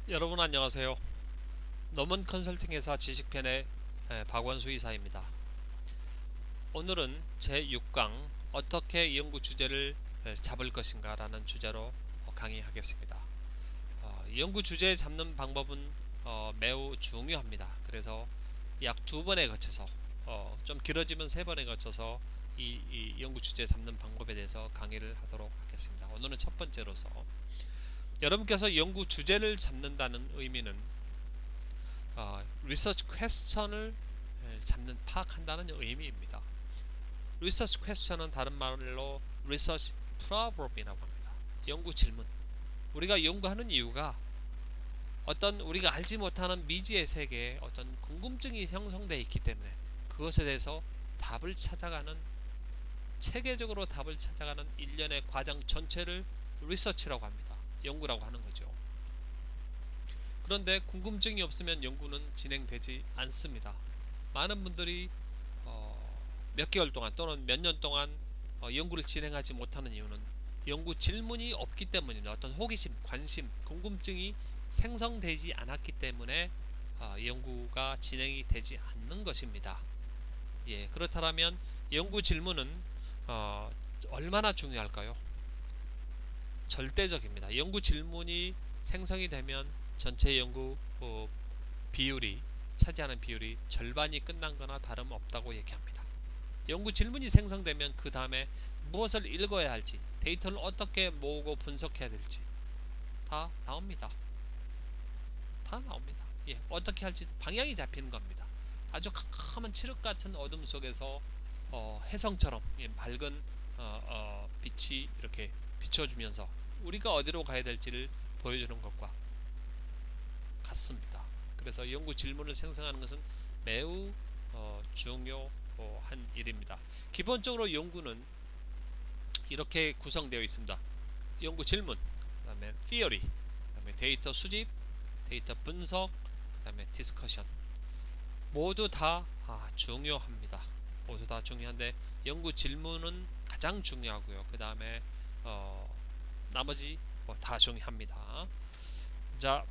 여러분 안녕하세요. 넘은 컨설팅 회사 지식편의 박원수 이사입니다. 오늘은 제6강 어떻게 연구 주제를 잡을 것인가 라는 주제로 강의하겠습니다. 연구 주제 잡는 방법은 매우 중요합니다. 그래서 약 2번에 거쳐서 좀 길어지면 3번에 거쳐서 이 연구 주제 잡는 방법에 대해서 강의를 하도록 하겠습니다. 오늘은 첫 번째로서 여러분께서 연구 주제를 잡는다는 의미는 리서치 퀘스천을 잡는 파악한다는 의미입니다. 리서치 퀘스천은 다른 말로 리서치 프로블럼이라고 합니다. 연구 질문. 우리가 연구하는 이유가 어떤 우리가 알지 못하는 미지의 세계에 어떤 궁금증이 형성되어 있기 때문에 그것에 대해서 답을 찾아가는 체계적으로 답을 찾아가는 일련의 과정 전체를 리서치라고 합니다. 연구라고 하는 거죠. 그런데 궁금증이 없으면 연구는 진행되지 않습니다. 많은 분들이 몇 개월 동안 또는 몇 년 동안 연구를 진행하지 못하는 이유는 연구 질문이 없기 때문입니다. 어떤 호기심, 관심, 궁금증이 생성되지 않았기 때문에 연구가 진행이 되지 않는 것입니다. 예, 그렇다면 연구 질문은 얼마나 중요할까요? 절대적입니다. 연구 질문이 생성이 되면 전체 연구 비율이 차지하는 비율이 절반이 끝난 거나 다름없다고 얘기합니다. 연구 질문이 생성되면 그 다음에 무엇을 읽어야 할지, 데이터를 어떻게 모으고 분석해야 될지 다 나옵니다. 다 나옵니다. 예, 어떻게 할지 방향이 잡히는 겁니다. 아주 캄캄한 칠흑 같은 어둠 속에서 혜성처럼 맑은 빛이 이렇게 비춰주면서 우리가 어디로 가야 될지를 보여주는 것과 같습니다. 그래서 연구 질문을 생성하는 것은 매우 중요한 일입니다. 기본적으로 연구는 이렇게 구성되어 있습니다. 연구 질문, 그 다음에 theory, 그 다음에 데이터 수집, 데이터 분석, 그 다음에 디스커션 모두 다 중요합니다. 모두 다 중요한데 연구 질문은 가장 중요하고요. 그 다음에 나머지 다 중요합니다. 자,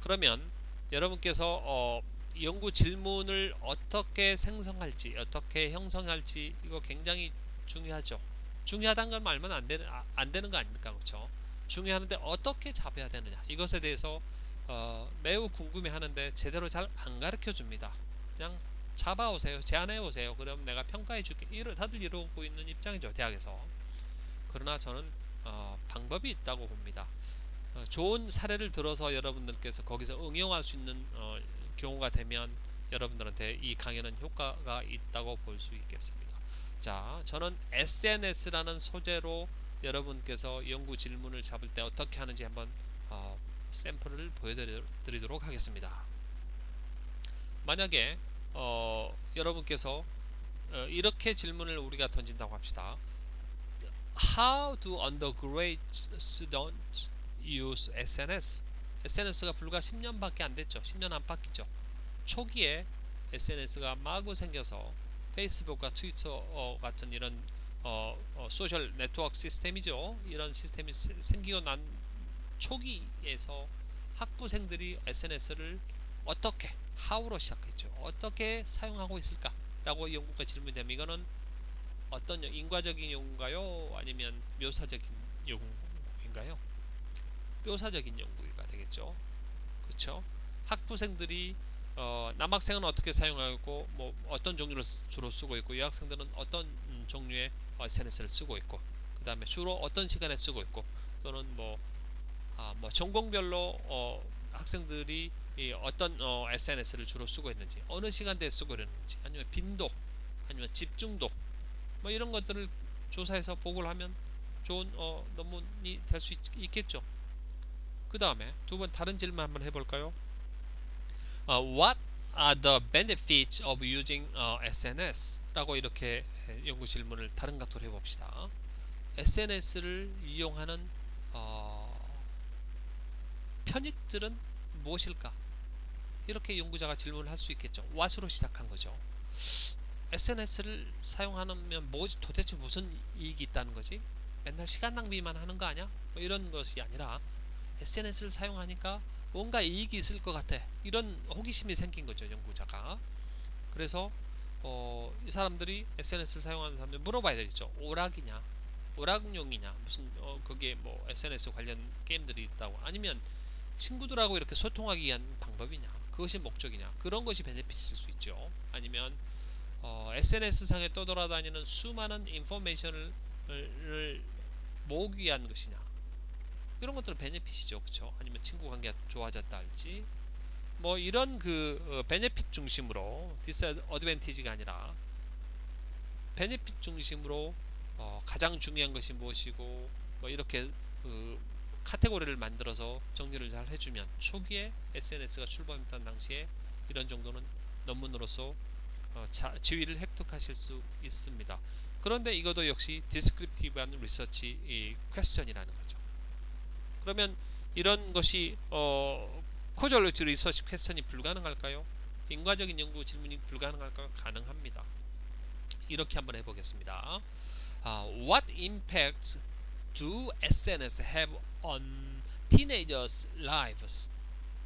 그러면 여러분께서 연구 질문을 어떻게 생성할지, 어떻게 형성할지 이거 굉장히 중요하죠. 중요하다는 걸 말면 안 되는 거 아닙니까? 그렇죠? 중요한데 어떻게 잡아야 되느냐 이것에 대해서 매우 궁금해하는데 제대로 잘 안 가르쳐 줍니다. 그냥 잡아오세요, 제안해 오세요. 그럼 내가 평가해 줄게. 다들 이러고 있는 입장이죠, 대학에서. 그러나 저는 방법이 있다고 봅니다. 좋은 사례를 들어서 여러분들께서 거기서 응용할 수 있는 경우가 되면 여러분들한테 이 강의는 효과가 있다고 볼 수 있겠습니다. 자, 저는 SNS라는 소재로 여러분께서 연구 질문을 잡을 때 어떻게 하는지 한번 샘플을 보여드리도록 하겠습니다. 만약에 여러분께서 이렇게 질문을 우리가 던진다고 합시다. How do undergraduate students use SNS? SNS가 불과 10년밖에 안 됐죠. 10년 안팎이죠. 초기에 SNS가 마구 생겨서 페이스북과 트위터 같은 이런 소셜 네트워크 시스템이죠. 이런 시스템이 생기고 난 초기에서 학부생들이 SNS를 어떻게 how로 시작했죠. 어떻게 사용하고 있을까라고 연구가 질문되면 이거는 어떤 인과적인 연구인가요? 아니면 묘사적인 연구인가요? 묘사적인 연구가 되겠죠. 그렇죠? 학부생들이 남학생은 어떻게 사용하고 뭐 어떤 종류를 주로 쓰고 있고 여학생들은 어떤 종류의 SNS를 쓰고 있고 그 다음에 주로 어떤 시간에 쓰고 있고 또는 뭐 전공별로 학생들이 어떤 SNS를 주로 쓰고 있는지 어느 시간대에 쓰고 있는지 아니면 빈도 아니면 집중도 뭐 이런 것들을 조사해서 보고를 하면 좋은 논문이 될 수 있겠죠. 그 다음에 두 번 다른 질문 한번 해볼까요? What are the benefits of using SNS? 라고 이렇게 연구 질문을 다른 각도로 해봅시다. SNS를 이용하는 편익들은 무엇일까? 이렇게 연구자가 질문을 할 수 있겠죠. what으로 시작한 거죠. SNS를 사용하면 도대체 무슨 이익이 있다는 거지? 맨날 시간 낭비만 하는 거 아니야? 뭐 이런 것이 아니라 SNS를 사용하니까 뭔가 이익이 있을 것 같아. 이런 호기심이 생긴 거죠, 연구자가. 그래서 이 사람들이 SNS를 사용하는 사람들 물어봐야 되겠죠. 오락이냐, 오락용이냐, 무슨 거기에 뭐 SNS 관련 게임들이 있다고, 아니면 친구들하고 이렇게 소통하기 위한 방법이냐, 그것이 목적이냐, 그런 것이 베네핏일 수 있죠. 아니면 SNS 상에 떠돌아다니는 수많은 인포메이션을 모으기 위한 것이냐, 이런 것들은 베네핏이죠, 그렇죠? 아니면 친구 관계가 좋아졌다 할지, 뭐 이런 베네핏 중심으로 디스어드밴티지가 아니라 베네핏 중심으로 가장 중요한 것이 무엇이고, 뭐 이렇게 카테고리를 만들어서 정리를 잘 해주면 초기에 SNS가 출범했던 당시에 이런 정도는 논문으로서 지위를 획득하실 수 있습니다. 그런데 이것도 역시 디스크립티브한 리서치 퀘스천이라는 거죠. 그러면 이런 것이 코졸리티 리서치 퀘스천이 불가능할까요? 인과적인 연구 질문이 불가능할까요? 가능합니다. 이렇게 한번 해보겠습니다. What impact do SNS have on teenagers' lives?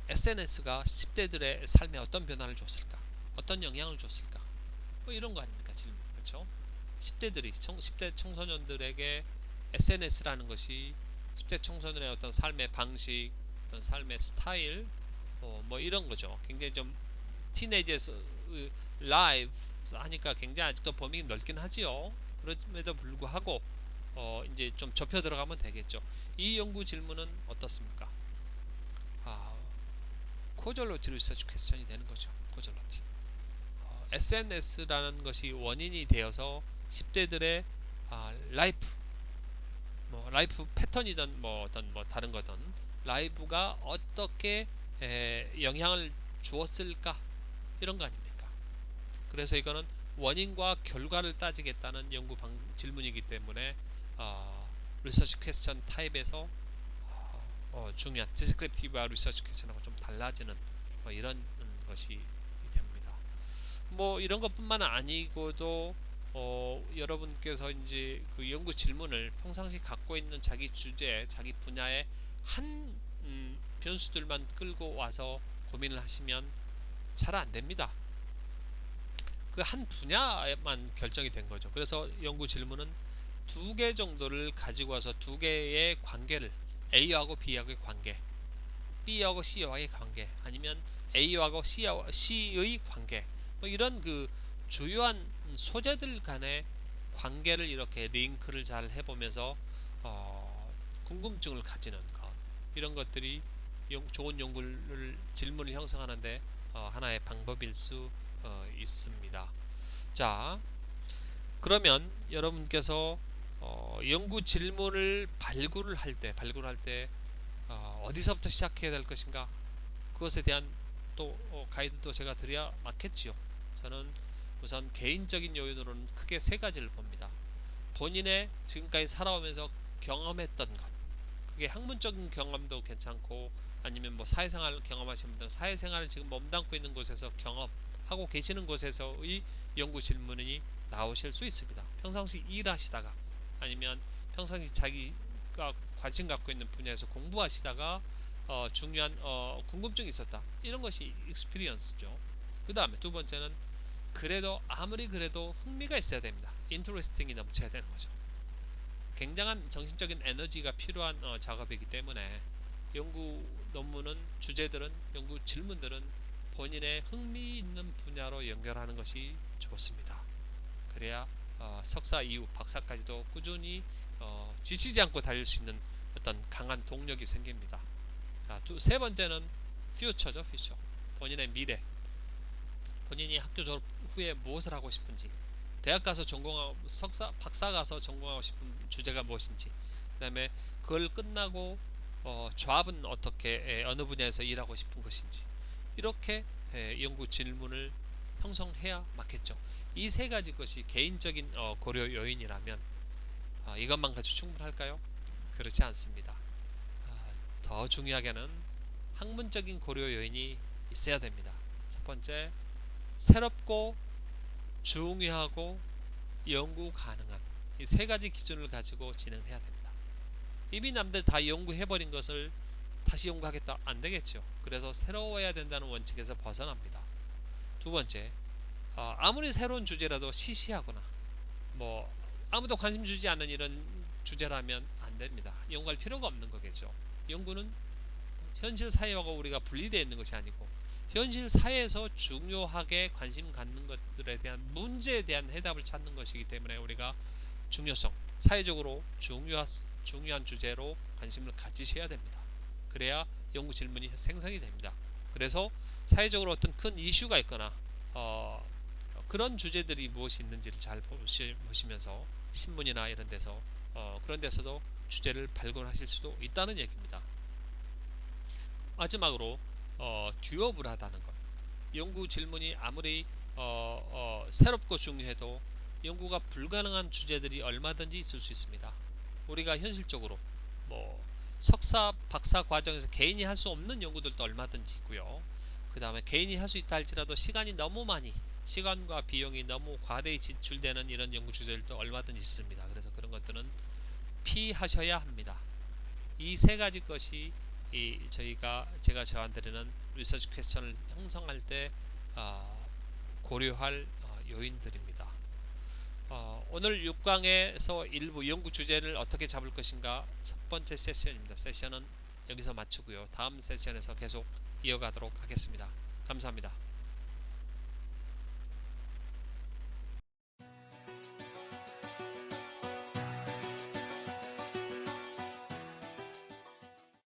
SNS가 10대들의 삶에 어떤 변화를 줬을까? 어떤 영향을 줬을까? 뭐 이런 거 아닙니까? 질문. 그렇죠? 10대 청소년들에게 SNS라는 것이 10대 청소년의 어떤 삶의 방식, 어떤 삶의 스타일, 뭐 이런 거죠. 굉장히 좀 티네이저에서 라이브 하니까 굉장히 아직도 범위가 넓긴 하지요. 그럼에도 불구하고 이제 좀 좁혀 들어가면 되겠죠. 이 연구 질문은 어떻습니까? 코졸로티 리서치 퀘스천이 되는 거죠. 코졸로티. SNS라는 것이 원인이 되어서 10대들의 라이프 패턴이든 뭐 어떤 뭐 다른 거든 라이프가 어떻게 영향을 주었을까, 이런 거 아닙니까? 그래서 이거는 원인과 결과를 따지겠다는 연구 질문이기 때문에 리서치 퀘스천 타입에서 중요한 디스크립티브와 리서치 퀘스천하고 좀 달라지는 이런 것이 됩니다. 뭐 이런 것뿐만 아니고도 여러분께서 이제 그 연구 질문을 평상시 갖고 있는 자기 주제, 자기 분야의 한 변수들만 끌고 와서 고민을 하시면 잘 안 됩니다. 그 한 분야만 결정이 된 거죠. 그래서 연구 질문은 2개 정도를 가지고 와서 2개의 관계를, A하고 B하고의 관계, B하고 C와의 관계, 아니면 A하고 C의 관계, 뭐 이런 그 주요한 소재들 간의 관계를 이렇게 링크를 잘 해보면서 궁금증을 가지는 것, 이런 것들이 좋은 연구를 질문을 형성하는데 하나의 방법일 수 있습니다. 자, 그러면 여러분께서 연구 질문을 발굴을 할 때 어디서부터 시작해야 될 것인가, 그것에 대한 또 가이드도 제가 드려야 맞겠지요. 저는 우선 개인적인 요인으로는 크게 3가지를 봅니다. 본인의 지금까지 살아오면서 경험했던 것, 그게 학문적인 경험도 괜찮고, 아니면 뭐 사회생활 경험하시는 분들은 사회생활을 지금 몸담고 있는 곳에서 경험하고 계시는 곳에서의 연구 질문이 나오실 수 있습니다. 평상시 일하시다가, 아니면 평상시 자기가 관심 갖고 있는 분야에서 공부하시다가 중요한 궁금증이 있었다, 이런 것이 익스피리언스죠. 그 다음에 2번째는 아무리 그래도 흥미가 있어야 됩니다. 인터레스팅이 넘쳐야 되는 거죠. 굉장한 정신적인 에너지가 필요한 작업이기 때문에 연구 논문은, 주제들은, 연구 질문들은 본인의 흥미 있는 분야로 연결하는 것이 좋습니다. 그래야 석사 이후 박사까지도 꾸준히 지치지 않고 달릴 수 있는 어떤 강한 동력이 생깁니다. 자, 3번째는 퓨처죠. 퓨처. 본인의 미래, 본인이 학교 졸업 후에 무엇을 하고 싶은지, 대학 가서 전공하고 박사 가서 전공하고 싶은 주제가 무엇인지, 그 다음에 그걸 끝나고 조합은 어떻게, 어느 분야에서 일하고 싶은 것인지, 이렇게 연구 질문을 형성해야 맞겠죠. 이 3가지 것이 개인적인 고려 요인이라면 이것만 가지고 충분할까요? 그렇지 않습니다. 더 중요하게는 학문적인 고려 요인이 있어야 됩니다. 첫 번째, 새롭고 중요하고 연구 가능한, 이 3가지 기준을 가지고 진행해야 됩니다. 이미 남들 다 연구해버린 것을 다시 연구하겠다 안 되겠죠. 그래서 새로워야 된다는 원칙에서 벗어납니다. 두 번째, 아무리 새로운 주제라도 시시하거나 뭐 아무도 관심 주지 않는 이런 주제라면 안 됩니다. 연구할 필요가 없는 거겠죠. 연구는 현실 사회와 우리가 분리되어 있는 것이 아니고 현실 사회에서 중요하게 관심 갖는 것들에 대한 문제에 대한 해답을 찾는 것이기 때문에 우리가 중요성, 사회적으로 중요한 주제로 관심을 가지셔야 됩니다. 그래야 연구 질문이 생성이 됩니다. 그래서 사회적으로 어떤 큰 이슈가 있거나 그런 주제들이 무엇이 있는지를 잘 보시면서 신문이나 이런 데서 그런 데서도 주제를 발굴하실 수도 있다는 얘기입니다. 마지막으로 듀어블하다는 것. 연구 질문이 아무리 새롭고 중요해도 연구가 불가능한 주제들이 얼마든지 있을 수 있습니다. 우리가 현실적으로 뭐 석사, 박사 과정에서 개인이 할 수 없는 연구들도 얼마든지 있고요. 그 다음에 개인이 할 수 있다 할지라도 시간과 비용이 너무 과대히 지출되는 이런 연구 주제들도 얼마든지 있습니다. 그래서 그런 것들은 피하셔야 합니다. 이 세 가지 것이 제가 저한테는 리서치 퀘스천을 형성할 때 고려할 요인들입니다. 오늘 6강에서 일부 연구 주제를 어떻게 잡을 것인가 첫 번째 세션입니다. 세션은 여기서 마치고요. 다음 세션에서 계속 이어가도록 하겠습니다. 감사합니다.